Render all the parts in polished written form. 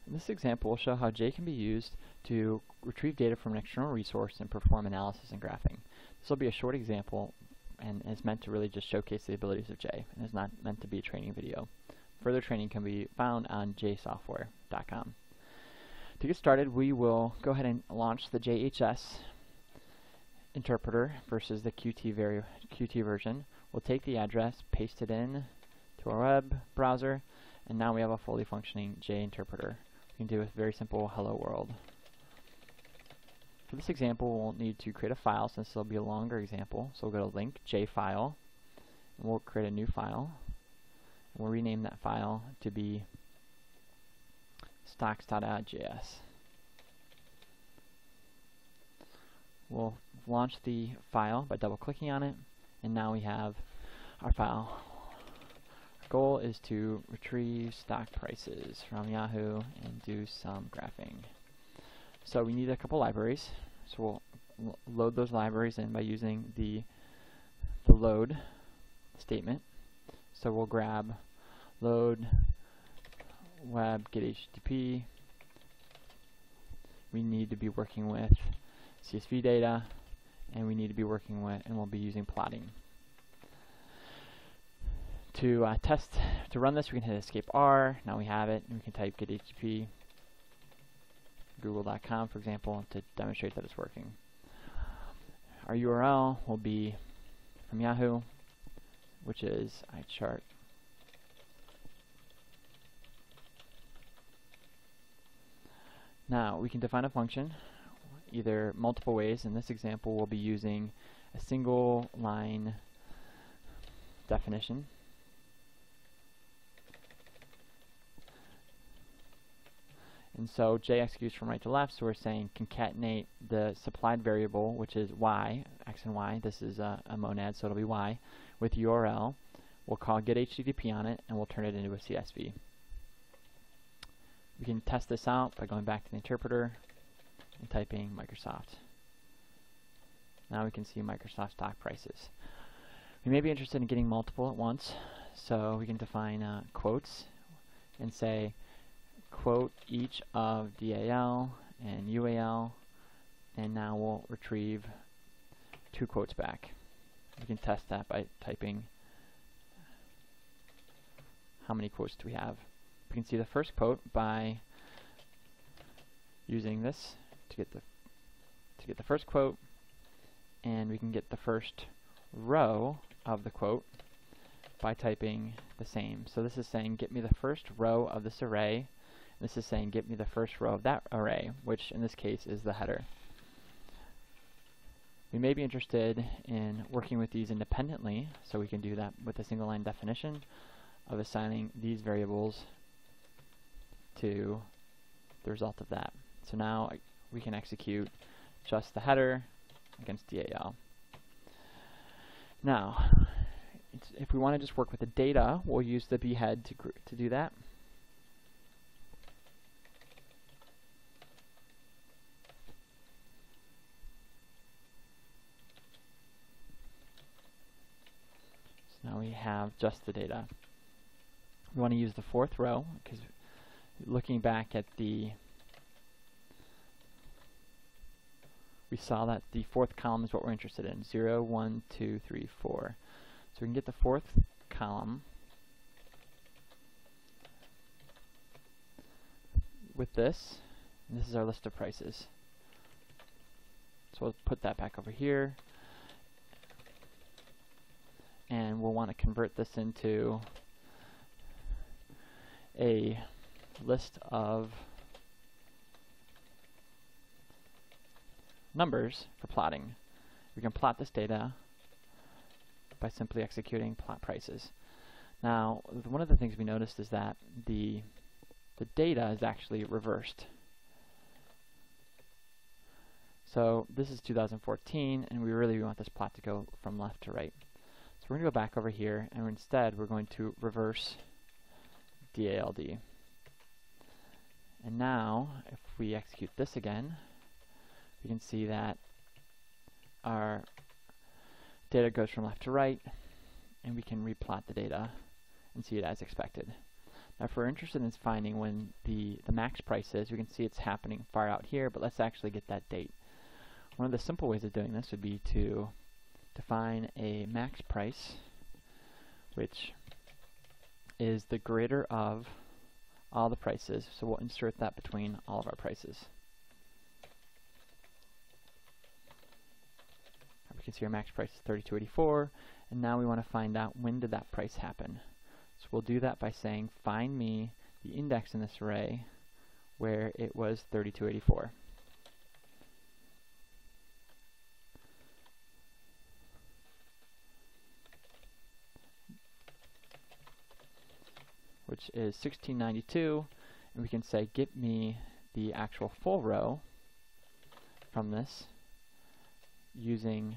In this example, we'll show how J can be used to retrieve data from an external resource and perform analysis and graphing. This will be a short example and is meant to really just showcase the abilities of J and is not meant to be a training video. Further training can be found on jsoftware.com. To get started, we will go ahead and launch the JHS interpreter versus the Qt version. We'll take the address, paste it in to our web browser, and now we have a fully functioning J interpreter. We can do a very simple hello world. For this example, we'll need to create a file since it'll be a longer example. So we'll go to link jfile, and we'll create a new file. And we'll rename that file to be stocks.js. We'll launch the file by double-clicking on it, and now we have our file. Our goal is to retrieve stock prices from Yahoo and do some graphing. So we need a couple libraries, so we'll load those libraries in by using the load statement. So we'll grab load web get HTTP. We need to be working with CSV data, and we need to be working with, and we'll be using plotting. To run this, we can hit escape R. Now we have it, and we can type get HTTP google.com, for example, to demonstrate that it's working. Our URL will be from Yahoo, which is iChart. Now we can define a function either multiple ways. In this example, we'll be using a single line definition. And so J executes from right to left, so we're saying concatenate the supplied variable, which is y, x and y. This is a monad, so it'll be y, with URL. We'll call get HTTP on it, and we'll turn it into a CSV. We can test this out by going back to the interpreter and typing Microsoft. Now we can see Microsoft stock prices. We may be interested in getting multiple at once, so we can define quotes and say quote each of DAL and UAL, and now we'll retrieve 2 quotes back. We can test that by typing how many quotes do we have. We can see the first quote by using this to get the first quote, and we can get the first row of the quote by typing the same. So this is saying get me the first row of this array. This is saying get me the first row of that array, which in this case is the header. We may be interested in working with these independently, so we can do that with a single line definition of assigning these variables to the result of that. So now we can execute just the header against DAL. Now, if we want to just work with the data, we'll use the bhead to do that. So now we have just the data. We want to use the 4th row, because looking back at we saw that the 4th column is what we're interested in, 0, 1, 2, 3, 4. So we can get the 4th column with this, and this is our list of prices. So we'll put that back over here, and we'll want to convert this into a list of numbers for plotting. We can plot this data by simply executing plot prices. Now, one of the things we noticed is that the data is actually reversed. So this is 2014, and we really want this plot to go from left to right. So we're going to go back over here, and instead we're going to reverse DALD. And now, if we execute this again, we can see that our data goes from left to right, and we can replot the data and see it as expected. Now if we're interested in finding when the max price is, we can see it's happening far out here, but let's actually get that date. One of the simple ways of doing this would be to define a max price, which is the greater of all the prices. So we'll insert that between all of our prices. We can see our max price is $32.84, and now we want to find out when did that price happen. So we'll do that by saying find me the index in this array where it was $32.84. Which is 1692, and we can say get me the actual full row from this using,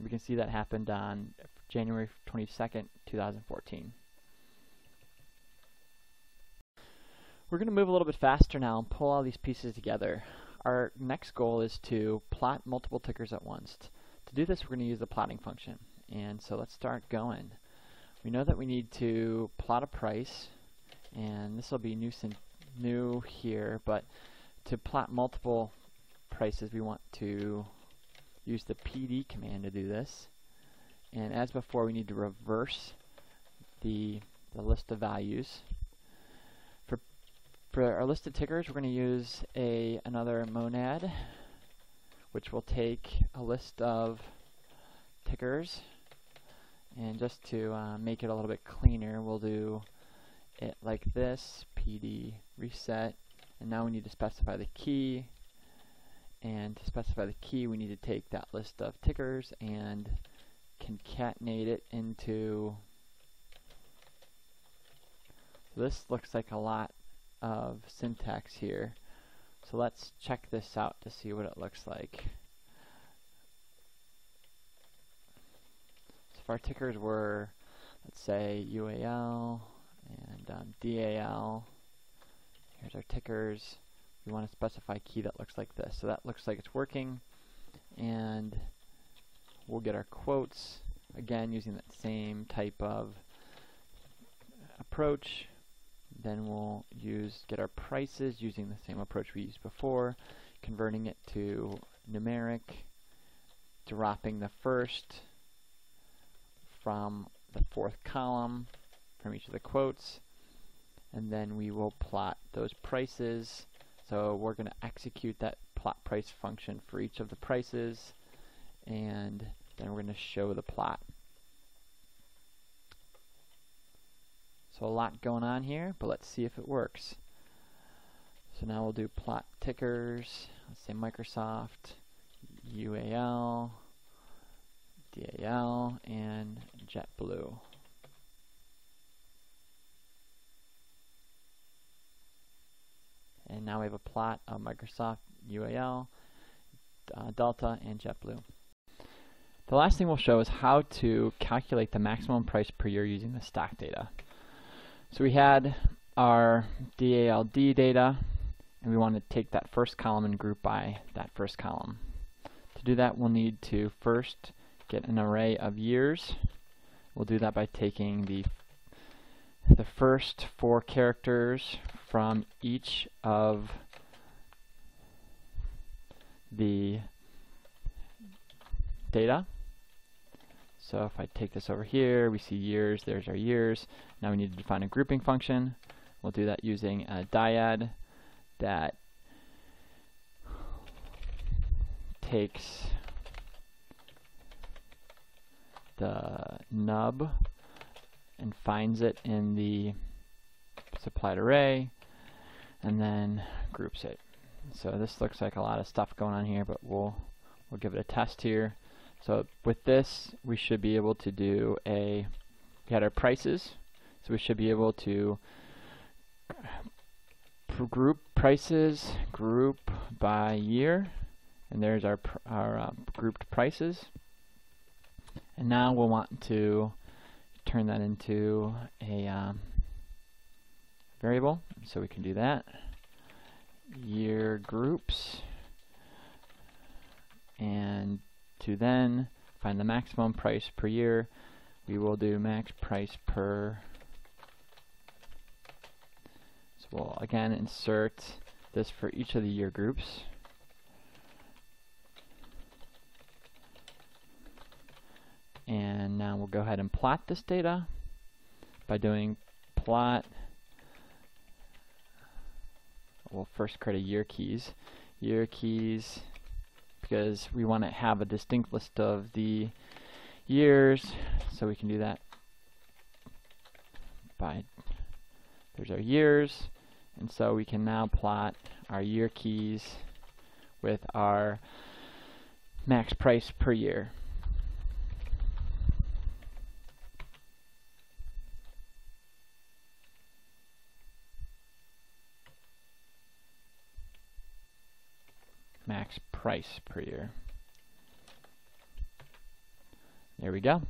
we can see that happened on January 22nd, 2014. We're going to move a little bit faster now and pull all these pieces together. Our next goal is to plot multiple tickers at once. To do this, we're going to use the plotting function. And so let's start going. We know that we need to plot a price, and this will be new here, but to plot multiple prices we want to use the PD command to do this. And as before, we need to reverse the list of values. For our list of tickers, we're going to use another monad, which will take a list of tickers. And just to make it a little bit cleaner, we'll do it like this, PD reset, and now we need to specify the key. And to specify the key, we need to take that list of tickers and concatenate it into, so this looks like a lot of syntax here. So let's check this out to see what it looks like. So if our tickers were, let's say, UAL and DAL, here's our tickers. We want to specify a key that looks like this. So that looks like it's working, and we'll get our quotes, again using that same type of approach. Then we'll get our prices using the same approach we used before, converting it to numeric, dropping the first from the fourth column from each of the quotes, and then we will plot those prices. So we're going to execute that plot price function for each of the prices, and then we're going to show the plot. So a lot going on here, but let's see if it works. So now we'll do plot tickers, let's say Microsoft, UAL, DAL, and JetBlue. And now we have a plot of Microsoft, UAL, Delta, and JetBlue. The last thing we'll show is how to calculate the maximum price per year using the stock data. So we had our DALD data, and we want to take that first column and group by that first column. To do that, we'll need to first get an array of years. We'll do that by taking the first 4 characters from each of the data. So if I take this over here, we see years, there's our years. Now we need to define a grouping function. We'll do that using a dyad that takes the nub and finds it in the supplied array and then groups it. So this looks like a lot of stuff going on here, but we'll give it a test here. So with this, we should be able to do we had our prices, so we should be able to group prices, group by year, and there's our grouped prices. And now we'll want to turn that into a variable, so we can do that. Year groups, and to then find the maximum price per year, we will do max price per So we'll again insert this for each of the year groups. And now we'll go ahead and plot this data by doing plot. We'll first create a year keys. Year keys, because we want to have a distinct list of the years, so we can do that by, there's our years, and so we can now plot our year keys with our max price per year. Max price per year. There we go.